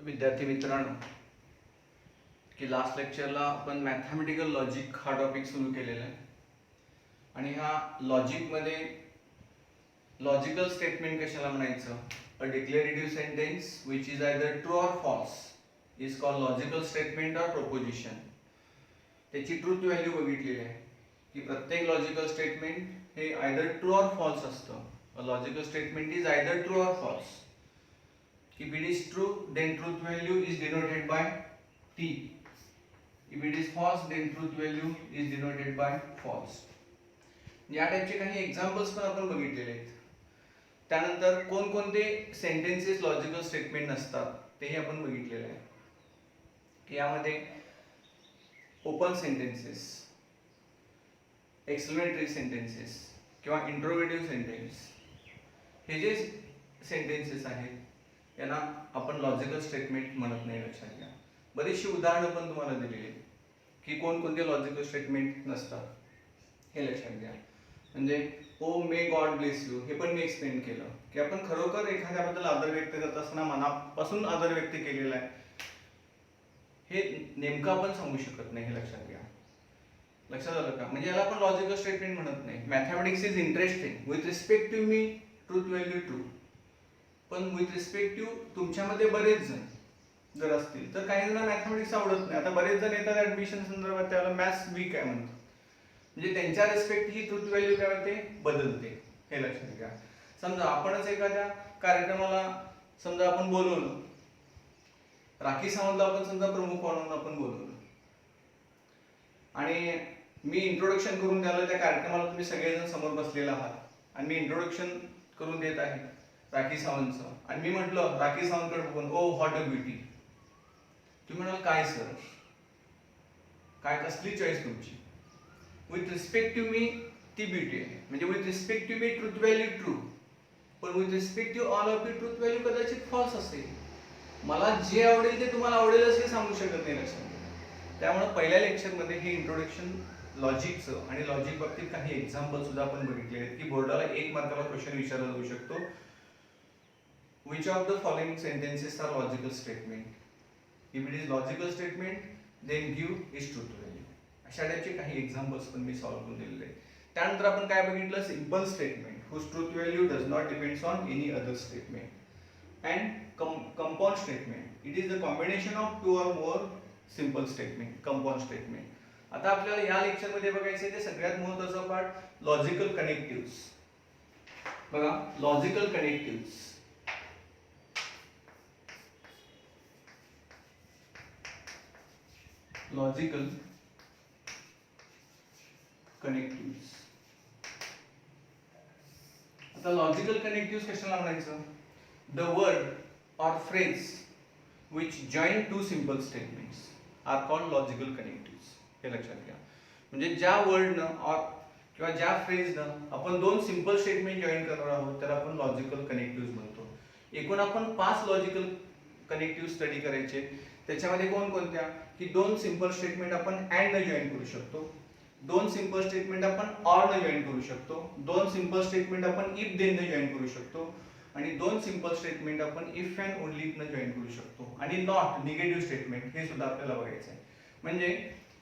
विद्यार्थी मित्रांनो, की लास्ट लेक्चरला आपण मॅथमॅटिकल लॉजिक हा टॉपिक सुरू केलेला आहे आणि ह्या लॉजिकमध्ये लॉजिकल स्टेटमेंट कशाला म्हणायचं, a declarative sentence which is either true or false is called logical statement or proposition. त्याची ट्रूथ व्हॅल्यू बघितलेली आहे की प्रत्येक लॉजिकल स्टेटमेंट हे आयदर ट्रू ऑर फॉल्स असतं. A logical statement is either true or false. If it is true, then truth value is denoted by T. If it is false, then truth value is denoted by false. या टाइपचे काही examples पण आपण बघितलेले आहेत. त्यानंतर कोणकोणते sentences logical statement नसतात तेही आपण बघितलेले आहे. यामध्ये ओपन सेंटेन्सेस, एक्सक्लेमेटरी सेंटेन्सेस किंवा इंट्रोगेटिव्ह सेंटेन्स हे जे सेंटेन्सेस आहेत यांना आपण लॉजिकल स्टेटमेंट म्हणत नाही. लक्षात घ्या. बरीचशी उदाहरणं पण तुम्हाला दिलेली आहेत की कोणकोणते लॉजिकल स्टेटमेंट नसतात हे लक्षात घ्या. म्हणजे ओ मे गॉड ब्लेस यू हे पण मी एक्सप्लेन केलं की आपण खरोखर एखाद्याबद्दल आदर व्यक्त करत असताना मनापासून आदर व्यक्त केलेला आहे हे नेमकं आपण सांगू शकत नाही. हे लक्षात घ्या. लक्षात आलं का? म्हणजे याला आपण लॉजिकल स्टेटमेंट म्हणत नाही. Mathematics is interesting with respect to me, truth value true. पण विथ रिस्पेक्ट टू तुमच्यामध्ये बरेच जण जर असतील तर काही जण मॅथमॅटिक्स आवडत नाही. आता बरेच जण येतात ऍडमिशन संदर्भात त्याला मॅथ्स वीक आहे म्हणतात. म्हणजे त्यांच्या रिस्पेक्ट ही ट्रूथ व्हॅल्यू काय होते, बदलते. हे लक्षात घ्या. समजा आपणच एखाद्या कार्यक्रमाला समजा आपण बोलवलं, राखी सावंतला आपण समजा प्रमुख म्हणून आपण बोलवलं आणि मी इंट्रोडक्शन करून द्यायला त्या कार्यक्रमाला तुम्ही सगळेजण समोर बसलेला आहात आणि मी इंट्रोडक्शन करून देत आहे राखी सावंतचं आणि मी म्हटलं राखी सावंतकडे बघून ओ व्हॉट अ ब्युटी. तुम्ही म्हणाल काय सर, काय कसली चॉईस तुमची? विथ रिस्पेक्ट टू मी ती ब्युटी आहे. म्हणजे with respect to me truth value true, पण with respect to all of you truth value कदाचित फॉल्स असेल. मला जे आवडेल ते तुम्हाला आवडेल असे सांगू शकत नाही. लक्षात घ्या. त्यामुळे पहिल्या लेक्चरमध्ये हे इंट्रोडक्शन लॉजिकचं आणि लॉजिक बाबतीत काही एक्झाम्पल सुद्धा आपण बघितले आहेत की बोर्डाला 1 मार्काला क्वेश्चन विचारला जाऊ शकतो. Which of the following sentences are logical statement? If it is logical statement, then give is truth value. अशा टाइपचे काही एक्झाम्पल्स पण मी सॉल्व्ह करून दिलेले आहेत. त्यानंतर आपण काय बघितलं, simple statement whose truth value does not depends on any other statement. And compound statement, it is the combination of two or more simple statement, compound statement. आता आपल्याला या लेक्चर मध्ये बघायचे ते सगळ्यात महत्त्वाचा पार्ट लॉजिकल कनेक्टिव्हज. बघा, लॉजिकल कनेक्टिव्हज. लॉजिकल कनेक्टिव्हज. आता लॉजिकल कनेक्टिव्हज कशाला म्हणायचं? The word or phrase which join two simple statements are called logical connectives. हे लक्षात घ्या. म्हणजे ज्या वर्डनं और किंवा ज्या फ्रेजनं आपण 2 सिंपल स्टेटमेंट जॉईन करणार आहोत त्याला आपण लॉजिकल कनेक्टिव्हज म्हणतो. एकूण आपण 5 लॉजिकल कनेक्टिव्ह स्टडी करायचे. त्याच्यामध्ये कोणकोणत्या की 2 सिंपल स्टेटमेंट आपण अँड न जॉईन करू शकतो, 2 सिंपल स्टेटमेंट आपण ऑर न जॉईन करू शकतो, 2 सिंपल स्टेटमेंट आपण इफ देन न जॉईन करू शकतो आणि 2 सिंपल स्टेटमेंट आपण इफ अँड ओनली न जॉईन करू शकतो. आणि नॉट निगेटिव्ह स्टेटमेंट हे सुद्धा आपल्याला बघायचं आहे. म्हणजे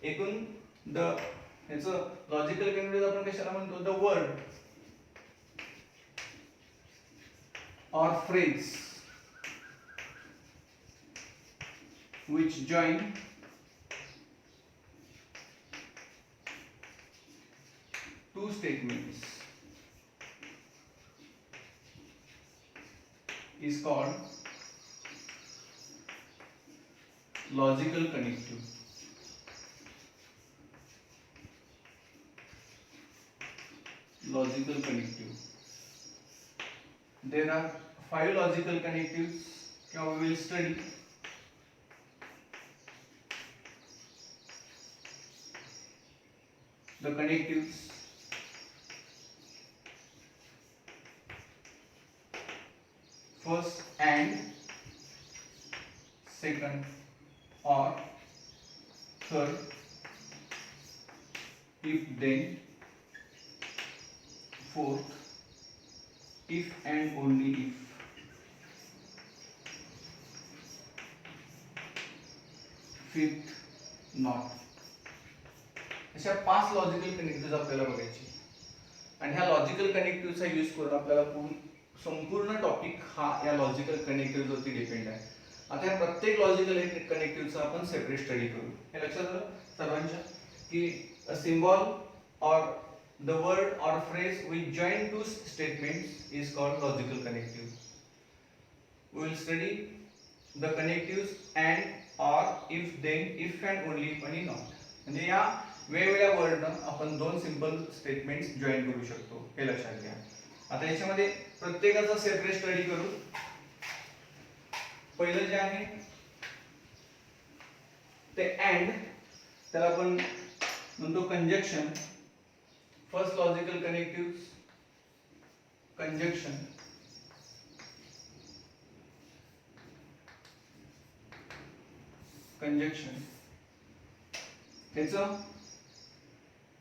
एकूण ह्याचं लॉजिकल कनेक्टिव्ह आपण कशाला म्हणतो? The word or phrase which join two statements is called logical connective. Logical connective. There are 5 logical connectives that we will study. The connectives. First and, second or, third, if then, fourth, if and only if. Fifth not. अशा 5 logical connective आपल्याला बघायचे आणि ह्या logical कनेक्टिव्हचा use करून आपल्याला संपूर्ण topic हा या लॉजिकल कनेक्टिव्हवरती डिपेंड आहे. आता या प्रत्येक लॉजिकल कनेक्टिव्हचा आपण सेपरेट स्टडी करू. हे लक्षात आलं सर्वांच्या की अ symbol or the word or phrase which join two statements is called logical connective. We will study the connectives and, or, if, then, if and only, आणि not. म्हणजे या वेगवेगळ्या वर्डनं आपण दोन सिंपल स्टेटमेंट्स जॉईन करू शकतो हे लक्षात घ्या. आता याच्यामध्ये प्रत्येकाचा सेपरेट स्टडी करू. पहिलं जे आहे ते अँड, त्याला आपण म्हणतो conjunction. First logical connectives, conjunction. Conjunction. ह्याचं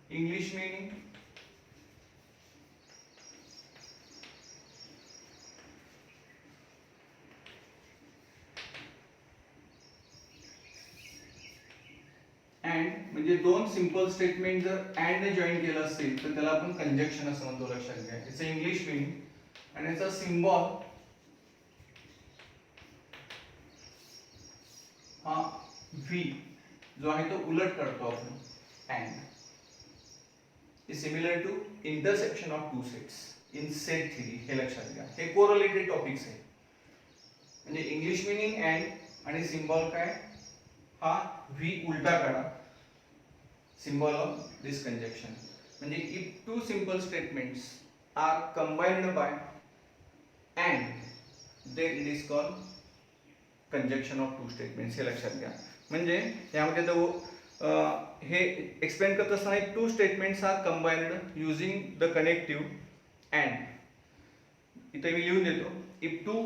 इंग्लिश मीनिंग अँड म्हणजे दोन सिंपल स्टेटमेंट जर अँड ने जॉईन केलं असेल तर त्याला आपण कंजक्शन असं म्हणतो. लक्षात घ्या याचं इंग्लिश मीनिंग आणि याचा सिम्बॉल हा व्ही जो आहे तो उलट करतो आपण. And is similar to intersection of two sets in set three. हे लक्षात घ्या हे कोरिलेटेड टॉपिक्स आहे. म्हणजे इंग्लिश मीनिंग अँड आणि सिम्बॉल काय हा व्ही उलटा काढा. Symbol of this conjunction. म्हणजे if two simple statements are combined by and, then it is called conjunction of two statements. हे लक्षात घ्या. म्हणजे यामध्ये हे एक्सप्लेन करत असताना two statements are combined using the connective and. इथे मी लिहून देतो. If two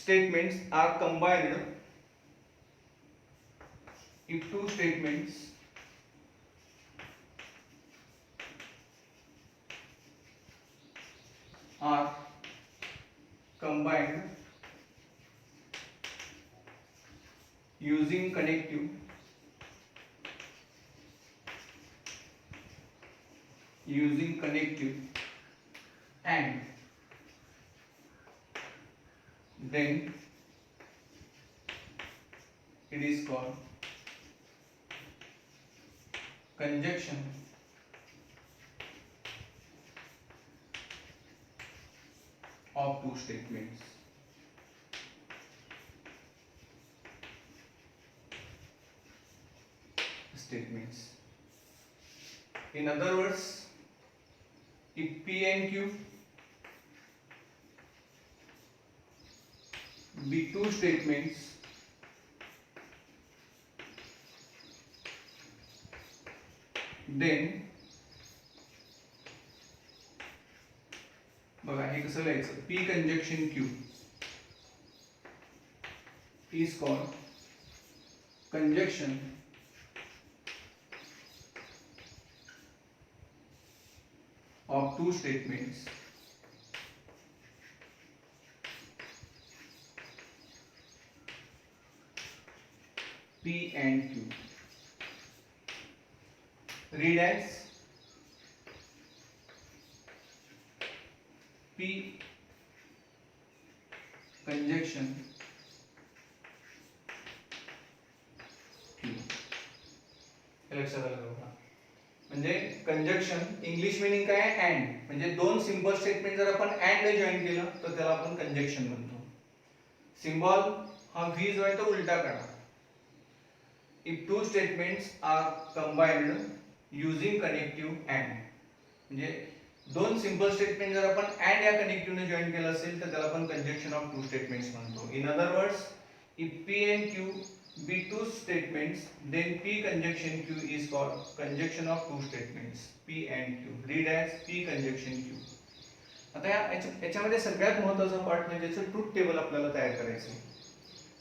statements are combined, if two statements are combined using connective and, then it is called conjunction of two statements. In other words, if P and Q be two statements then बघा हे कसं लिहायचं. P conjunction Q is called conjunction of two statements P and Q. Read as P conjunction Q. लक्षात आलं का? म्हणजे conjunction English meaning काय आहे अँड. म्हणजे दोन सिंपल स्टेटमेंट जर आपण अँड ने जॉईन केलं तर त्याला आपण कंजक्शन म्हणतो. सिम्बॉल हा व्ही जो आहे तो उलटा काढा. If two statements are combined using connective and. म्हणजे दोन सिंपल स्टेटमेंट जर आपण अँड या कनेक्टिव्हने जॉईन केलं असेल तर त्याला आपण कंजक्शन ऑफ टू स्टेटमेंट्स म्हणतो. In other words, if P and Q be two statements, then P conjunction Q is called conjunction of two statements P and Q. Read as P conjunction Q. आता याच्यामध्ये सगळ्यात महत्त्वाचा part म्हणजे त्याचं truth table आपल्याला तयार करायचं आहे.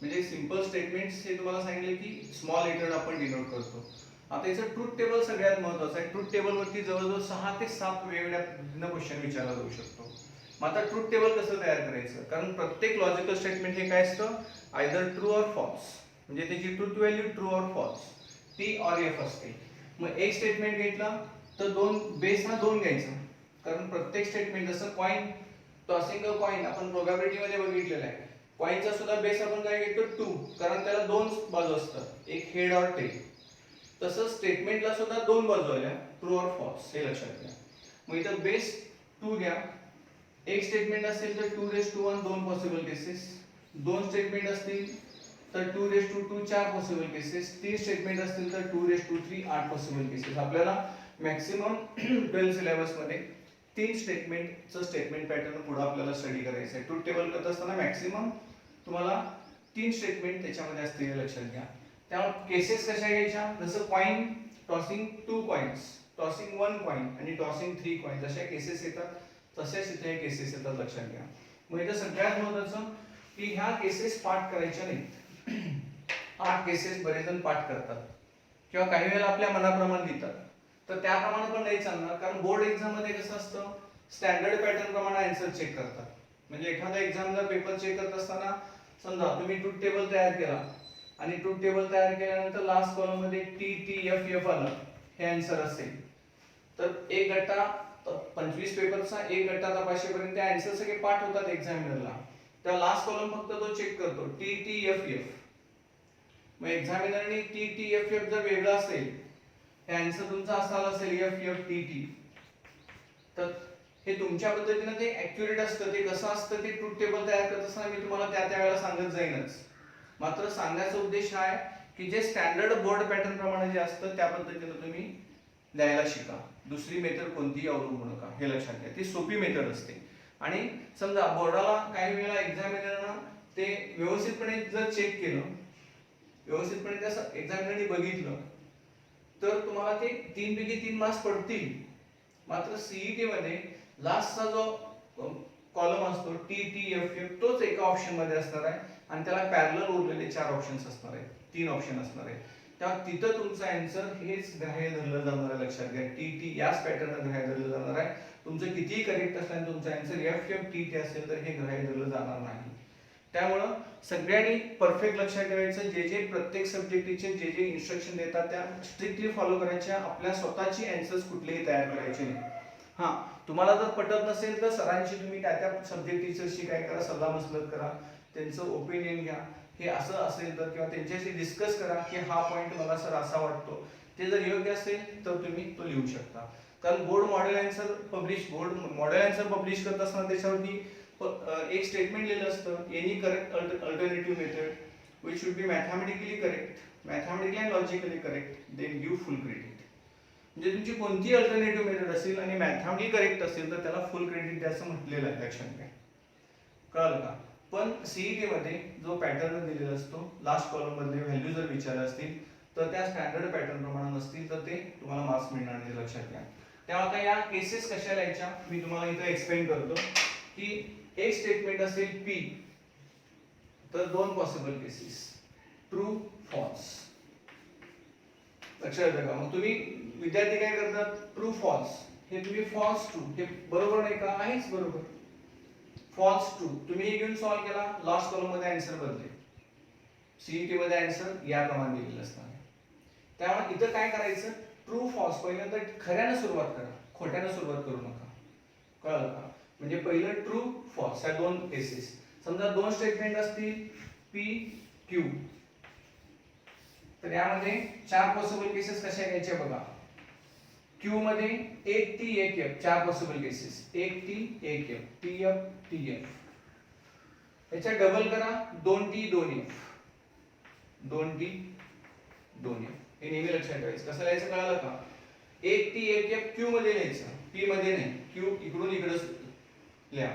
म्हणजे सिंपल स्टेटमेंट्स हे तुम्हाला सांगितले की स्मॉल लेटर आपण डिनोट करतो. आता याचं ट्रूथ टेबल सगळ्यात महत्त्वाचं आहे. ट्रूथ टेबल वरती जवळजवळ 6 ते 7 वेगवेगळ्या भिन्न क्वेश्चन विचारला जाऊ शकतो. मग आता ट्रूथ टेबल कसं तयार करायचं? कारण प्रत्येक लॉजिकल स्टेटमेंट हे काय असतं, आयदर ट्रू ऑर फॉल्स. म्हणजे त्याची truth value true or false T or F असते. मग एक स्टेटमेंट घेतलं तर दोन बेस हा दोन घ्यायचा, कारण प्रत्येक स्टेटमेंट जसं कॉइन टॉसिंग अ कॉइन आपण प्रोबॅबिलिटी मध्ये बघितलेलं आहे, कॉइनचा सुद्धा बेस आपण काय घेतो टू, कारण त्याला दोन बाजू असतात, एक हेड और टेल. तसं स्टेटमेंटला सुद्धा दोन बाजू आल्या, ट्रू और फॉल्स, हे लक्षात घ्या. मग इथं बेस टू घ्या. एक स्टेटमेंट असेल तर 2 दोन पॉसिबल केसेस, दोन स्टेटमेंट असतील तर 2 चार पॉसिबल केसेस, तीन स्टेटमेंट असतील तर 2 आठ पॉसिबल केसेस. आपल्याला मॅक्सिमम 12 सिलेबस मध्ये तीन स्टेटमेंटचं स्टेटमेंट पॅटर्न पुढे आपल्याला स्टडी करायचं आहे. ट्रूथ टेबल करत असताना मॅक्सिमम तुम्हाला तीन स्टेटमेंट त्याच्यामध्ये असतील, हे लक्षात घ्या. त्यामुळे केसेस कशा घ्यायच्या, जसं coin tossing 2 coins, tossing 1 coin आणि टॉसिंग 3 कॉइन, जशा केसेस येतात तशाच इथे हे केसेस येतात, लक्षात घ्या. मग इथे सगळ्यात महत्त्वाचं की ह्या केसेस पाठ करायच्या नाहीत. 8 केसेस बरेच जण पाठ करतात किंवा काही वेळेला आपल्या मनाप्रमाणे लिहितात, तर त्याप्रमाणे पण नाही चालणार, कारण बोर्ड एक्झाम मध्ये कसं असतं, स्टँडर्ड पॅटर्न प्रमाणे आन्सर चेक करतात. म्हणजे एखादा एक्झामचा पेपर चेक करत असताना समजा तुम्ही ट्रूथ टेबल तयार केला आणि ट्रूथ टेबल तयार केल्यानंतर लास्ट कॉलम मध्ये टी टी एफ एफ आलं, हे आन्सर असेल, तर एक गट्टा 25 पेपरचा एक गट्टा तपासेपर्यंत आन्सर सगळे पाठ होतात एक्झामिनरला. त्या लास्ट कॉलम फक्त तो चेक करतो टी टी एफ एफ. मग एक्झामिनरने टी टी एफ एफ जर वेगळं असेल, हे आन्सर तुमचा असा असेल एफ एफ टी टी, तर हे तुमच्या पद्धतीने ते ऍक्युरेट असतं. ते कसं असतं ते ट्रूथ टेबल तयार करत असताना मी तुम्हाला त्या वेळेला सांगत जाईनच. मात्र सांगण्याचा उद्देश हा आहे की जे स्टँडर्ड बोर्ड पॅटर्न प्रमाणे जे असतं त्या पद्धतीने तुम्ही द्यायला शिका. दुसरी मेथड कोणतीही अवलंबू नका, हे लक्षात घ्या. ती सोपी मेथड असते. आणि समजा बोर्डाला काही वेळेला एक्झामिनरनं ते व्यवस्थितपणे जर चेक केलं, व्यवस्थितपणे त्या एक्झामिनरने बघितलं, तर तुम्हाला ते 3 पैकी 3 मार्क्स पडतील. मात्र सीईटी मध्ये लास्टचा जो कॉलम असतो टी टी एफ एफ तोच एका ऑप्शन मध्ये असणार आहे आणि त्याला पॅरलल उरलेले 4 ऑप्शन्स असणार आहेत, 3 ऑप्शन असणार आहेत. तेव्हा तिथं तुमचा आन्सर हेच ग्राह्य धरलं जाणार आहे, लक्षात घ्या. टी टी याच पॅटर्न ग्राह्य धरलं जाणार आहे. तुमचं कितीही करेक्ट असलं तुमचा answer F F T T असेल तर हे ग्राह्य धरलं जाणार नाही. त्यामुळं सगळ्यांनी परफेक्ट लक्षात ठेवायचं, जे जे प्रत्येक सब्जेक्टचे जे जे इन्स्ट्रक्शन देतात त्या स्ट्रिक्टली फॉलो करायच्या. आपल्या स्वतःची आन्सर्स कुठलेही तयार करायचे नाही. हां, तुम्हाला जर पटत नसेल तर सरांशी तुम्ही त्या सब्जेक्ट टीचरशी काय करा, सल्ला मसलत करा, त्यांचं ओपिनियन घ्या. हे असं असेल तर किंवा त्यांच्याशी डिस्कस करा की हा पॉईंट मला सर असा वाटतो, ते जर योग्य असेल तर तुम्ही तो लिहू शकता. कारण बोर्ड मॉडेल आन्सर पब्लिश करत असताना त्याच्यावरती एक स्टेटमेंट लिहिलं असतं, any correct alternative method which should be mathematically and logically correct, then give full credit. म्हणजे तुमची कोणती अल्टरनेटिव्ह मेथड असेल आणि मॅथमॅटिकली करेक्ट असेल तर त्याला फुल क्रेडिट द्यायचं म्हटलेलं आहे, लक्षात घ्या. कळलं का? पण सीईटी मध्ये जो पॅटर्न दिलेला असतो, लास्ट कॉलम मधले व्हॅल्यू जर विचारले असतील तर त्या स्टँडर्ड पॅटर्न प्रमाणे नसतील तर ते तुम्हाला मार्क्स मिळणार नाही, लक्षात घ्या. तेव्हा आता या केसेस कशा लिहायच्या मी तुम्हाला इथं एक्सप्लेन करतो. की एक स्टेटमेंट असेल पी, तर दोन पॉसिबल केसेस ट्रू फॉल्स, लक्षात घ्या. मग तुम्ही विद्यार्थी काय करतात, ट्रू फॉल्स, हे तुम्ही फॉल्स ट्रू, हे बरोबर नाही का, आहेच बरोबर, फॉल्स ट्रू तुम्ही हे घेऊन सॉल्व्ह केला, लास्ट कॉलम मध्ये आन्सर बदले. सीईटी मध्ये आन्सर याप्रमाणे दिलेलं असणार. त्यामुळे इथं काय करायचं, ट्रू फॉल्स पहिल्यांदा खऱ्यानं सुरुवात करा, खोट्यानं सुरुवात करू नका. कळलं का? म्हणजे पहिलं ट्रू फॉल्स, ह्या दोन केसेस. समजा दोन स्टेटमेंट असतील पी क्यू, तर यामध्ये 4 पॉसिबल केसेस कशा घ्यायचे बघा. क्यू मध्ये एक टी एक एफ, 4 पॉसिबल केसेस, एक टी एक F, T F T F. याच्या डबल करा, 2 टी 2 एफ, 2 टी 2 एफ. हे नेहमी लक्षात ठेवायचं. कसं लिहायचं कळलं का? एक टी एक एफ क्यू मध्ये लिहायचं, पी मध्ये नाही. क्यू इकडून इकडे लिहा.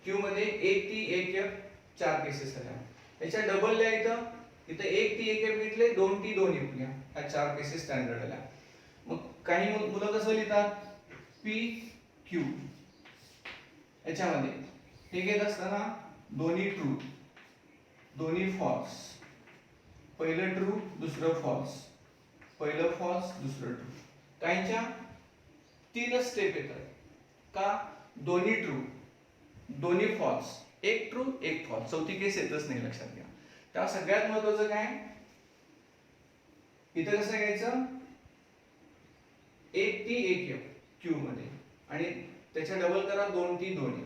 क्यू मध्ये एक टी एक एफ 4 केसेस आल्या. याच्या डबल लिहायचं, इथं एक टी एक एफ घेतले, 2 टी 2 एफ लिहा. ह्या 4 केसेस स्टँडर्ड आल्या. मग काही मुलं कसं लिहितात, पी क्यू. याच्यामध्ये हे घेत असताना दोन्ही ट्रू दोन्ही फॉल्स, पहिलं ट्रू दुसरं फॉल्स, पहिलं फॉल्स दुसरं ट्रू. काहींच्या 3च स्टेप येतात का, दोन्ही ट्रू दोन्ही फॉल्स, एक ट्रू एक फॉल्स, चौथी केस येतच नाही, लक्षात घ्या. तेव्हा सगळ्यात महत्त्वाचं काय, इथं कसं घ्यायचं, एक टी एक एफ क्यू मध्ये आणि त्याच्या डबल करा 2t 2f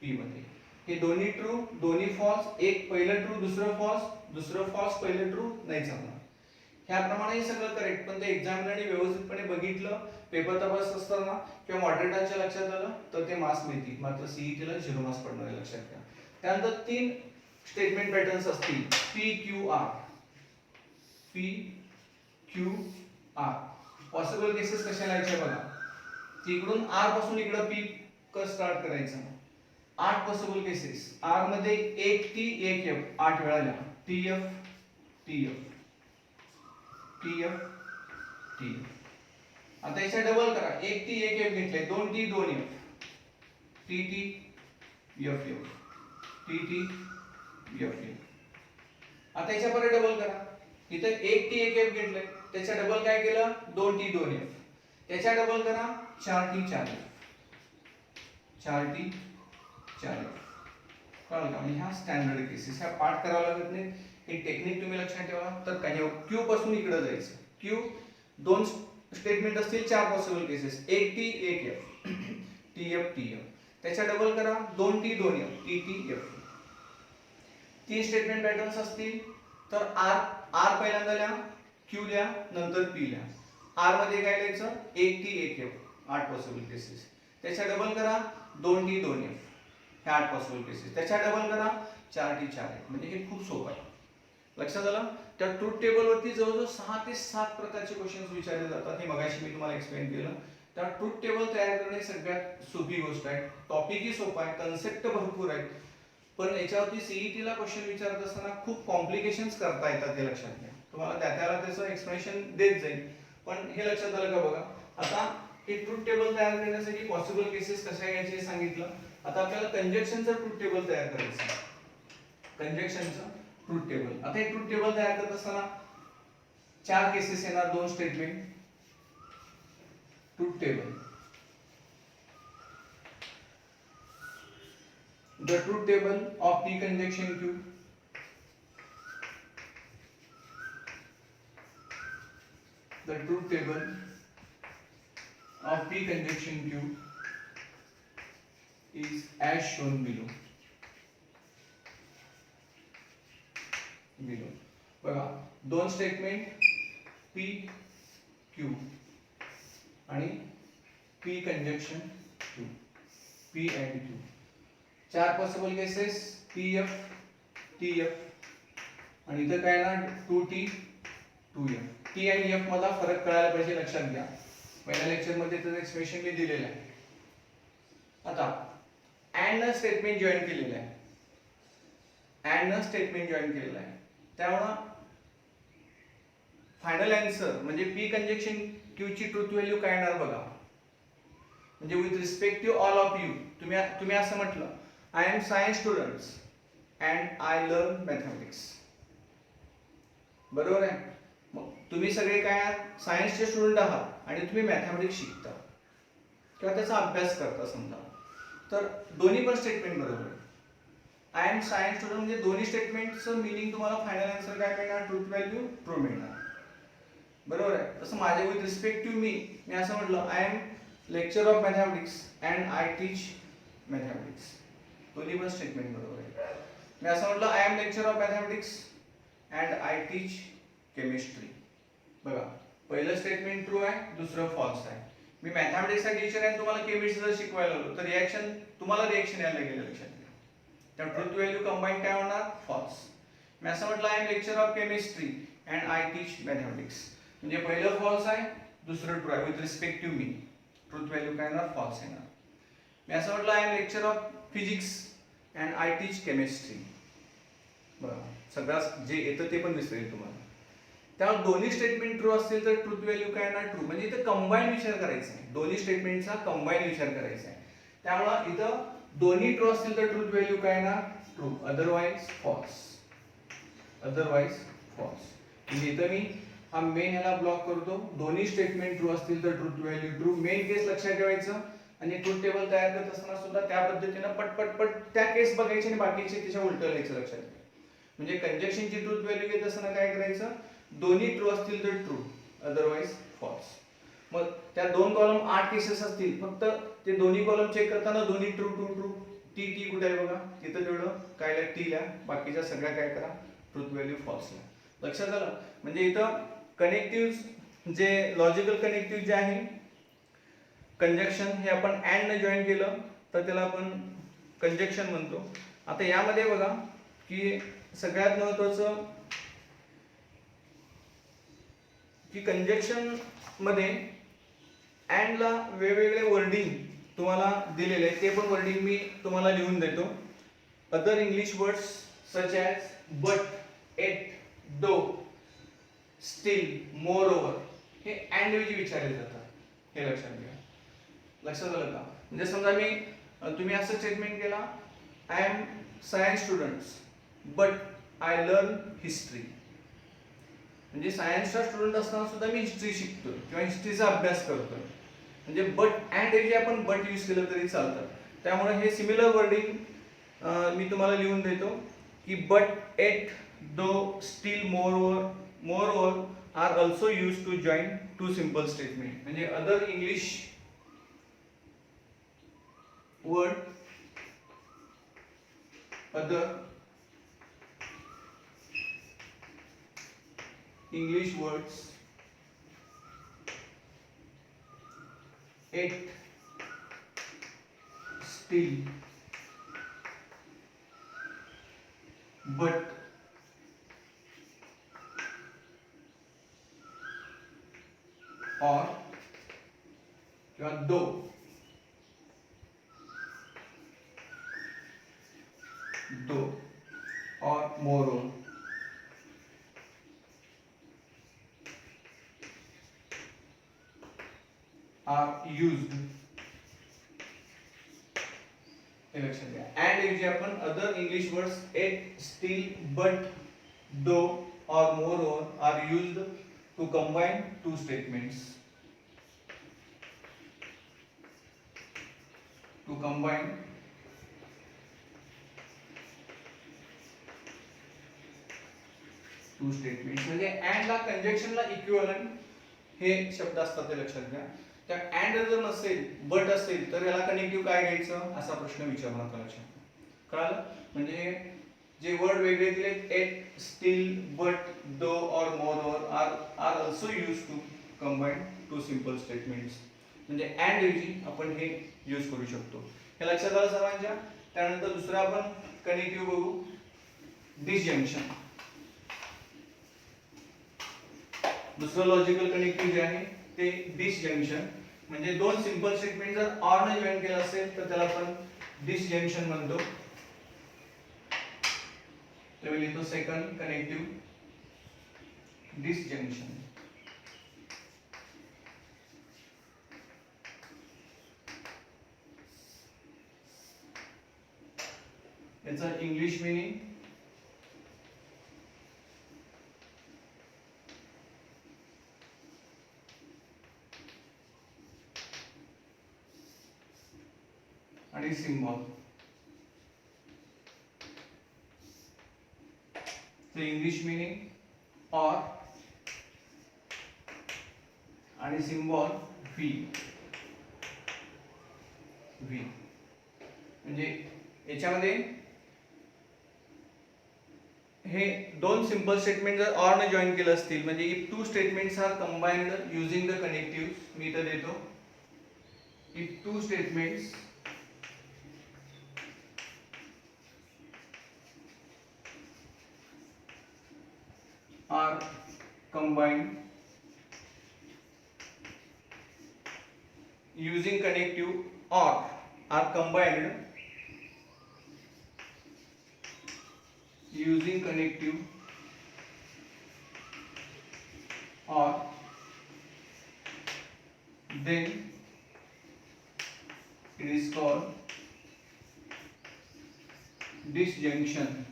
p मध्ये. हे दोन्ही ट्रू दोन्ही फॉल्स, एक पहिलं ट्रू दुसरं फॉल्स पहिलं ट्रू नाही चालणार. ह्याप्रमाणे हे सगळं करेक्ट, पण ते एक्झामिनरने व्यवस्थितपणे बघितलं पेपर तपासत असताना किंवा मॉडरेटरच्या लक्षात आलं तर ते मार्क्स मिळतील. मात्र सीईटीला 0 मार्क्स पडणार आहे, लक्षात घ्या. त्यानंतर 3 स्टेटमेंट पॅटर्न्स असतील, P Q R. Possible cases कशा लिहायच्या बघा. इकडून आर पासून इकडं पी क स्टार्ट करायचं. 8 पॉसिबल केसेस. आर मध्ये 1t 1f 8 वेळा लिहा. tf tf tf tf. आता याच्या डबल करा. 1t 1f घेतले, 2t 2f tt f f tt f f. आता याच्या परत डबल करा. इथे 1t 1f घेतले, त्याच्या डबल काय केलं, 2t 2f. त्याच्या डबल करा 4t 4f 4t 4f. कळलं का? म्हणजे ह्या स्टँडर्ड केसेस, ह्या पाठ करावं लागत नाही. ही टेक्निक तुम्ही लक्षात ठेवा. तर काय क्यू पासून इकडे जायचं. क्यू 2 स्टेटमेंट असतील, 4 possible cases, 1t 1f tf tf. त्याच्या डबल करा 2t 2f tt f. 3 statement patterns असतील तर आर पहिल्यांदा लिहा, क्यू लिहा, नंतर पी लिहा. आर मध्ये काय लिहायचं, 1t 1f 8 पॉसिबल केसेस. त्याच्या डबल करा 2t 2f हे 8 पॉसिबल केसेस. त्याच्या डबल करा 4t 4f. म्हणजे हे खूप सोपं आहे, लक्षात आलं. त्या ट्रूथ टेबल वरती जवळजवळ 6 ते 7 प्रकारचे क्वेश्चन्स विचारले जातात. हे मगाशी मी तुम्हाला एक्सप्लेन केलं. त्या ट्रूथ टेबल तयार करणे सगळ्यात सोपी गोष्ट आहे. टॉपिकही सोपा आहे, कन्सेप्ट भरपूर आहेत, पण याच्यावरती सीईटीला क्वेश्चन विचारत असताना खूप कॉम्प्लिकेशन्स करता येतात, हे लक्षात घ्या. तुम्हाला त्याला त्याचं एक्सप्लेनेशन देत जाईल. पण हे लक्षात आलं का बघा. आता हे ट्रूथ टेबल तयार करण्यासाठी पॉसिबल केसेस कशा घ्यायचे सांगितलं. आता आपल्याला कंजक्शनचं ट्रूथ टेबल तयार करायचं आहे. कंजक्शनचं ट्रूथ टेबल. आता हे ट्रूथ टेबल तयार करत असताना 4 केसेस येणार, 2 statement. Truth table. The truth table of P conjunction Q. The truth table of P conjunction Q is as shown below. बघा 2 स्टेटमेंट P Q आणि P conjunction Q, P and Q. 4 possible cases, pf tf आणि इथं काय ना 2t 2f. t आणि f मधला फरक कळायला पाहिजे, लक्षात घ्या. पहिल्या लेक्चर मध्ये त्याचं एक्सप्रेशन मी दिलेलं आहे. आता अँड स्टेटमेंट जॉईन केलेलं आहे. त्यामुळे फायनल आन्सर म्हणजे p कंजक्शन q ची ट्रूथ व्हॅल्यू काय येणार बघा. म्हणजे with respect to all of you, तुम्ही असं म्हटलं, I am science students and I learn mathematics. बरोबर आहे. मग तुम्ही सगळे काय आहात, सायन्सचे स्टुडंट आहात आणि तुम्ही मॅथमॅटिक्स शिकता किंवा त्याचा अभ्यास करता समजा, तर दोन्ही पण स्टेटमेंट बरोबर आहे. आय एम सायन्स स्टुडंट म्हणजे दोन्ही स्टेटमेंटचं मिनिंग तुम्हाला फायनल आन्सर काय मिळणार, ट्रूथ व्हॅल्यू ट्रू मिळणार. बरोबर आहे. तसं माझे विथ रिस्पेक्ट टू मी असं म्हटलं, I am lecturer of mathematics and I teach mathematics. दोन्ही पण स्टेटमेंट बरोबर आहे. मी असं म्हटलं, I am lecturer of mathematics and I teach chemistry. बघा पहिलं स्टेटमेंट ट्रू आहे, दुसरं फॉल्स आहे. मी मॅथमॅटिक्सचा टीचर आहे, तुम्हाला केमिस्ट्री जर शिकवायला लागलो तर तुम्हाला रिएक्शन यायला गेलं, लक्षात घ्या. त्या ट्रूथ व्हॅल्यू कंबाईन काय होणार, फॉल्स. मी असं म्हटलं, I am lecturer of chemistry and I teach mathematics. म्हणजे पहिलं फॉल्स आहे, दुसरं ट्रू आहे. With respect to me truth value काय येणार, फॉल्स येणार. मी असं म्हटलं, I am lecturer of physics and I teach chemistry. बघा सगळं जे येतं ते पण दिसेल तुम्हाला. त्यामुळे दोन्ही स्टेटमेंट ट्रू असतील तर ट्रूथ व्हॅल्यू काय येणार, ट्रू. म्हणजे इथं कंबाईन विचार करायचा आहे, दोन्ही स्टेटमेंटचा कंबाईन विचार करायचा आहे. त्यामुळे इथं दोन्ही ट्रू असतील तर ट्रूथ व्हॅल्यू काय येणार, ट्रू. Otherwise false. म्हणजे इथं मी हा मेन याला ब्लॉक करतो. दोन्ही स्टेटमेंट ट्रू असतील तर ट्रूथ व्हॅल्यू ट्रू. मेन केस लक्षात ठेवायचं आणि ट्रूथ टेबल तयार करत असताना सुद्धा त्या पद्धतीने पट त्या केस बघायचे आणि बाकीचे त्याच्या उलट लिहायचं, लक्षात घ्या. म्हणजे कंजक्शनची ट्रूथ व्हॅल्यू घेत असताना काय करायचं, दोन्ही ट्रू असतील तर ट्रू, अदरवाइज फॉल्स. मग त्या दोन कॉलम 8 केसेस असतील, फक्त ते दोन्ही कॉलम चेक करताना दोन्ही ट्रू ट्रू ट्रू. टी कुठे आहे बघा, तिथं तेवढं काय लिहा, टी लिहा. बाकीच्या सगळ्या काय करा, ट्रूथ व्हॅल्यू फॉल्स लिहा. लक्षात आलं. म्हणजे इथं कनेक्टिव्ह जे लॉजिकल कनेक्टिव्ह जे आहे कंजक्शन, हे आपण अँड ने जॉईन केलं तर त्याला आपण कंजक्शन म्हणतो. आता यामध्ये बघा की सगळ्यात महत्वाचं की कंजक्शन मध्ये अँड ला वेगवेगळे वर्डिंग तुम्हाला दिलेले आहे, ते पण वर्डिंग मी तुम्हाला लिहून देतो. Other English words such as but, yet, though, still, moreover हे अँड ऐवजी विचारले जातात, हे लक्षात घ्या. लक्षात आलं का? म्हणजे समजा मी तुम्ही असं स्टेटमेंट केला, I am science students but I learn history. म्हणजे सायन्सचा स्टुडंट असताना सुद्धा मी हिस्ट्री शिकतो किंवा हिस्ट्रीचा अभ्यास करतो. म्हणजे बट अँड ऐवजी आपण बट यूज केलं तरी चालतं. त्यामुळे हे सिमिलर वर्डिंग मी तुम्हाला लिहून देतो की but, yet, though, still, moreover are also use to join two simple statement. म्हणजे other English word, other English words, it, still, but, or किंवा though, or moreover are used. हे लक्षात घ्या. And ऐवजी आपण other English words yet, still, but, though और moreover are used to combine two statements. To combine two statements. म्हणजे and ला कंजक्शनला इक्विव्हॅलंट हे शब्द असतात, ते लक्षात घ्या. त्या अँड जर नसेल, बट असेल, तर याला कनेक्टिव्ह काय घ्यायचं असा प्रश्न विचारला होता. लक्षात कळालं. म्हणजे जे वर्ड वेगळे दिलेत, एट, स्टील, बट, दो और moreover are also use to combine two simple statements. म्हणजे अँड ऐवजी आपण हे यूज करू शकतो. हे लक्षात आलं सर्वांच्या. त्यानंतर दुसरं आपण कनेक्टिव्ह बघू, डिसजंक्शन. दुसरं लॉजिकल कनेक्टिव्ह जे आहे ते डिसजंक्शन. म्हणजे दोन सिंपल स्टेटमेंट जर ऑर ने जॉईन केलं असेल तर त्याला आपण डिसजंक्शन म्हणतो. तर मी लिहितो सेकंड कनेक्टिव्ह डिसजंक्शन. याचा इंग्लिश मीनिंग आणि सिम्बॉल. तर इंग्लिश मीनिंग ऑर आणि सिम्बॉल व्ही. म्हणजे याच्यामध्ये हे दोन सिंपल स्टेटमेंट जर ऑर ने जॉईन केलं असतील, म्हणजे if two statements are combined using the connective, मी इथं देतो if two statements are combined using connective or are combined using connective or then it is called disjunction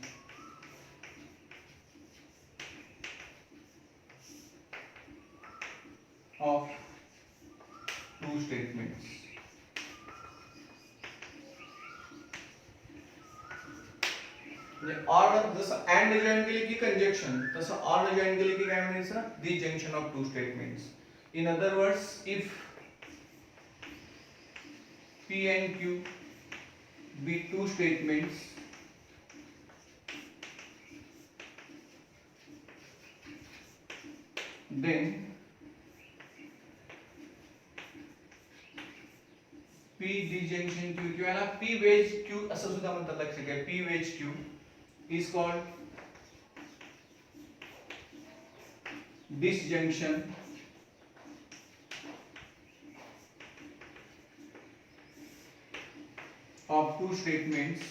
of two statements. म्हणजे or जसं and join केली की conjunction, तसं or join केली की काय म्हणायचं, disjunction of two statements. In other words, if P and Q be two statements, then P disjunction Q किंवा ना P wedge Q असं सुद्धा म्हणतात, लक्षात घ्या. P wedge Q is called disjunction of two statements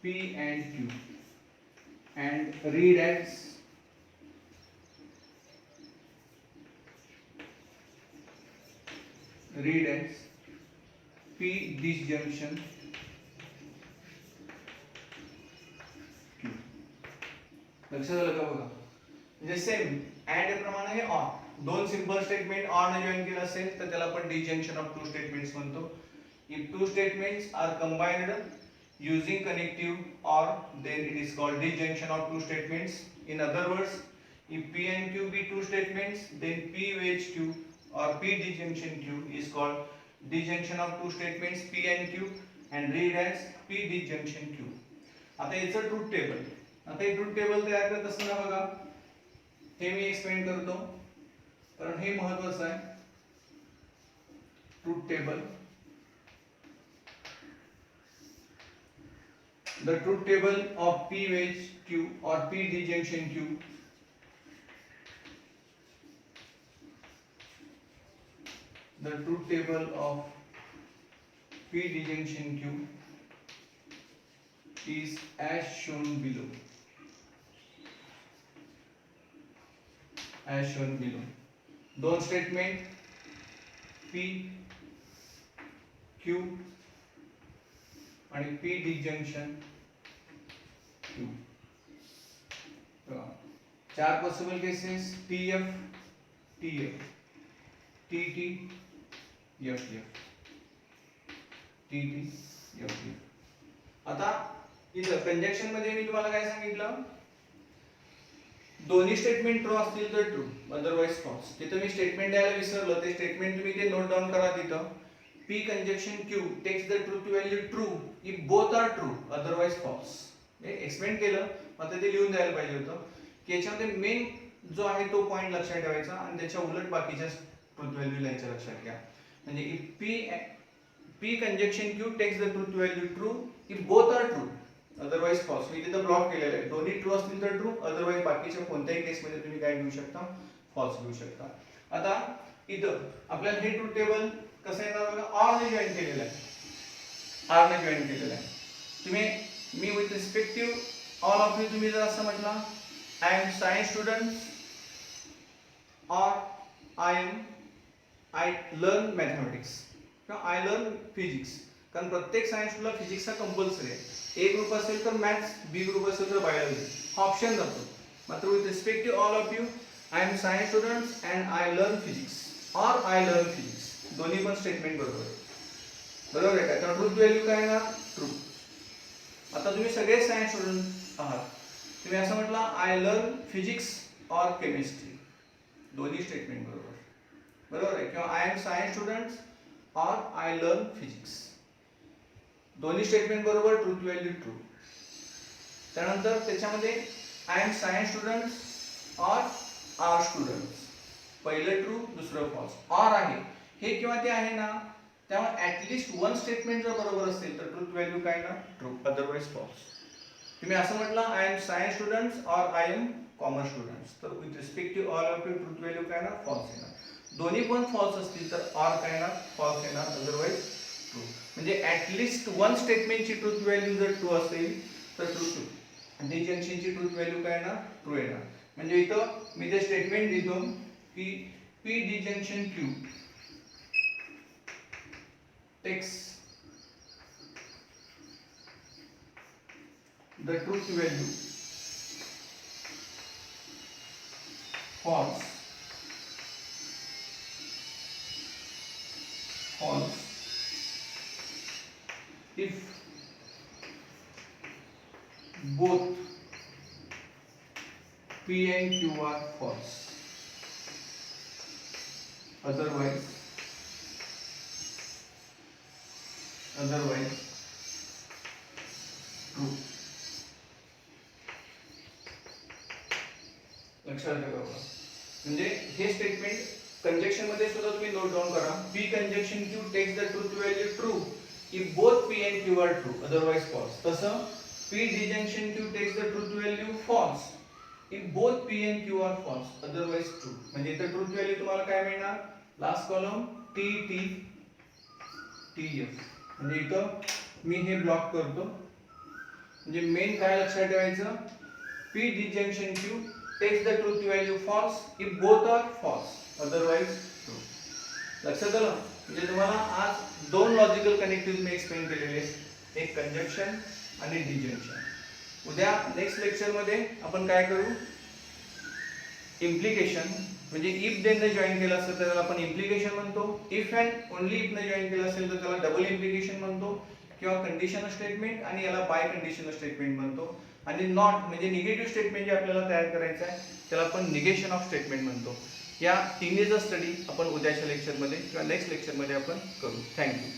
P and Q, and read as P disjunction Q. लक्षात आलं का बघा. म्हणजे सेम अँड प्रमाणे हे ऑर, दोन सिंपल स्टेटमेंट ऑर ने जॉइन केलं असेल तर त्याला आपण डिजंक्शन ऑफ टू स्टेटमेंट्स म्हणतो. If two statements are combined using connective OR, then it is called disjunction of two statements. In other words, if P and Q be two statements, then P wedge Q or P disjunction Q is called disjunction of two statements P and Q, and read as P disjunction Q. आता याचं truth table, आता हे truth table तयार करत असताना बघा, हे मी explain करतो कारण हे महत्त्वाचं आहे. Truth table, the truth table of P wedge Q or P disjunction Q the truth table of P disjunction Q is as shown below. दोन स्टेटमेंट P Q आणि P disjunction Q. चार possible cases, TF, TF, TT, FF, TT, FF. आता इथं conjunction मध्ये मी तुम्हाला काय सांगितलं, दोन्ही स्टेटमेंट ट्रू असतील तर ट्रू, अदरवाइज फॉल्स. तिथं मी स्टेटमेंट द्यायला विसरलो, ते स्टेटमेंट तुम्ही ते नोट डाऊन करा. तिथं P conjunction Q takes the truth value true if both are true, otherwise false. हे एक्सप्लेन केलं, आता ते लिहून द्यायला पाहिजे होतं की याच्यामध्ये मेन जो आहे तो पॉइंट लक्षात ठेवायचा आणि त्याच्या उलट बाकीच्या ट्रूथ व्हॅल्यू लिहायच्या लक्षात घ्या. म्हणजे if P conjunction Q takes the truth value true if both are true, otherwise false. मी तिथं ब्लॉक केलेलं आहे, दोन्ही ट्रू असतील तर ट्रू, अदरवाइज बाकीच्या कोणत्याही केसमध्ये तुम्ही काय घेऊ शकता, फॉल्स घेऊ शकता. आता इथं आपल्याला हे ट्रूथ टेबल कसं येणार बघा, ऑर ने जॉइन केलेलं आहे, आर ने जॉइन केलेलं आहे. तुम्ही मी with respective all of you तुम्ही जर असं म्हटलं, I am science student or I learn mathematics किंवा आय लर्न फिजिक्स, कारण प्रत्येक सायन्स स्टुडंटला फिजिक्स हा कंपल्सरी आहे. ए ग्रुप असेल तर मॅथ्स, बी ग्रुप असेल तर बायोलॉजी, हा ऑप्शन जातो. मात्र with respective all of you, I am science student and I learn physics or I learn physics, दोन्ही पण स्टेटमेंट बरोबर आहे. बरोबर आहे का? तर ट्रूथ व्हॅल्यू काय ना, ट्रू. आता तुम्ही सगळे सायन्स स्टुडंट आहात, तुम्ही असं म्हटलं I learn physics or chemistry, दोन्ही स्टेटमेंट बरोबर, बरोबर आहे. किंवा I am science student or I learn physics, दोन्ही स्टेटमेंट बरोबर, ट्रूथ व्हॅल्यू ट्रू. त्यानंतर त्याच्यामध्ये I am science student or are student, पहिलं ट्रू दुसरं फॉल्स. ऑर आहे हे किंवा ते आहे ना, त्यामुळे ऍटलिस्ट वन स्टेटमेंट जर बरोबर असेल तर ट्रूथ व्हॅल्यू काय ना, ट्रू, अदरवाइज फॉल्स. तुम्ही असं म्हटलं I am science student or I am commerce student, तर with respect to all of you truth value काय ना, फॉल्स येणार. दोन्ही पण फॉल्स असतील तर ऑर काय ना, फॉल्स येणार, अदरवाइज ट्रू. म्हणजे ऍटलिस्ट वन स्टेटमेंटची ट्रूथ व्हॅल्यू जर ट्रू असेल तर ट्रू ट्रू, डिजंक्शनची ट्रूथ व्हॅल्यू काय ना, ट्रू येणार. म्हणजे इथं मी ते स्टेटमेंट लिहितो की P disjunction Q takes the truth value false false if both P and Q are false. Otherwise true. लक्षात ठेवा बाबा. म्हणजे हे स्टेटमेंट कंजक्शन मध्ये सुद्धा तुम्ही नोट डाउन करा. P conjunction Q takes the truth value true if both P and Q are true, otherwise false. तसं P disjunction Q takes the truth value false if both P and Q are false, otherwise true. म्हणजे इथे truth value तुम्हाला काय मिळणार? Last column T T T F. म्हणजे इथं मी हे block करतो. म्हणजे मेन काय लक्षात ठेवायचं? P disjunction Q takes the truth value false if both are false, otherwise true. लक्षात आलं? म्हणजे तुम्हाला आज दोन लॉजिकल कनेक्टिव्ह मी एक्सप्लेन केलेले आहेत, एक कंजक्शन आणि डिजंक्शन. उद्या नेक्स्ट लेक्चर मध्ये आपण काय करू? इम्प्लिकेशन. म्हणजे इफ देन ने जॉईन केलं असेल तर त्याला आपण इम्प्लिकेशन म्हणतो. इफ अँड ओन्ली इफ ने जॉईन केलं असेल तर त्याला डबल इम्प्लिकेशन म्हणतो किंवा कंडिशनल स्टेटमेंट, आणि याला बाय कंडिशनल स्टेटमेंट म्हणतो. आणि नॉट म्हणजे निगेटिव्ह स्टेटमेंट जे आपल्याला तयार करायचं आहे त्याला आपण निगेशन ऑफ स्टेटमेंट म्हणतो. या तिन्हीचा स्टडी आपण उद्याच्या लेक्चरमध्ये किंवा नेक्स्ट लेक्चरमध्ये आपण करू. थँक्यू.